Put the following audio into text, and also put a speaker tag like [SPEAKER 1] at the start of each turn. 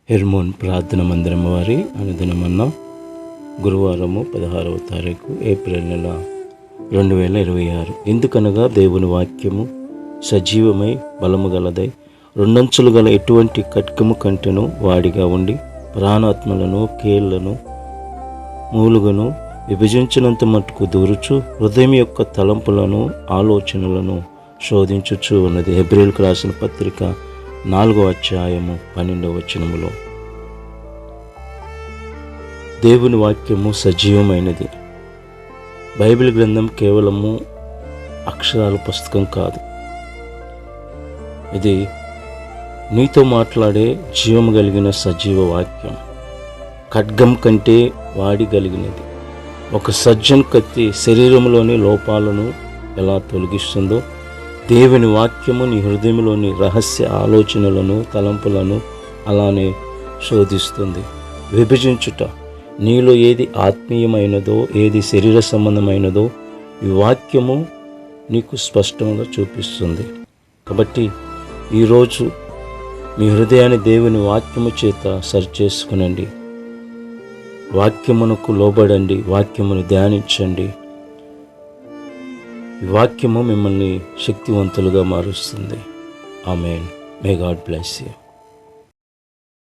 [SPEAKER 1] Hermon ప్రార్థన మందిరం వారి అనుదినమన్న గురువారము 16వ తారీఖు ఏప్రిల్ నెల 2026. ఎందుకనగా దేవుని వాక్యము సజీవమై బలము గలదై రెండంచులు గల ఎటువంటి ఖడ్గము కంటెను వాడిగా ఉండి ప్రాణాత్మలను కీళ్లను మూలుగను విభజించినంత మట్టుకు దూరుచు హృదయం యొక్క తలంపులను ఆలోచనలను శోధించుచు ఉన్నది. హెబ్రీయులకు రాసిన పత్రిక 4వ అధ్యాయము 12వ వచనములో దేవుని వాక్యము సజీవమైనది. బైబిల్ గ్రంథం కేవలము అక్షరాల పుస్తకం కాదు, ఇది నీతో మాట్లాడే జీవము కలిగిన సజీవ వాక్యం. ఖడ్గం కంటే వాడి కలిగినది. ఒక సర్జన్ కత్తి శరీరంలోని లోపాలను ఎలా తొలగిస్తుందో దేవుని వాక్యము నీ హృదయంలోని రహస్య ఆలోచనలను తలంపులను అలానే శోధిస్తుంది. విభజించుట, నీలో ఏది ఆత్మీయమైనదో ఏది శరీర సంబంధమైనదో ఈ వాక్యము నీకు స్పష్టంగా చూపిస్తుంది. కాబట్టి ఈరోజు మీ హృదయాన్ని దేవుని వాక్యము చేత సరిచేసుకునండి. వాక్యమునకు లోబడండి, వాక్యమును ధ్యానించండి. ఈ వాక్యము మిమ్మల్ని శక్తివంతులుగా మారుస్తుంది. ఆమేన్. May God bless you.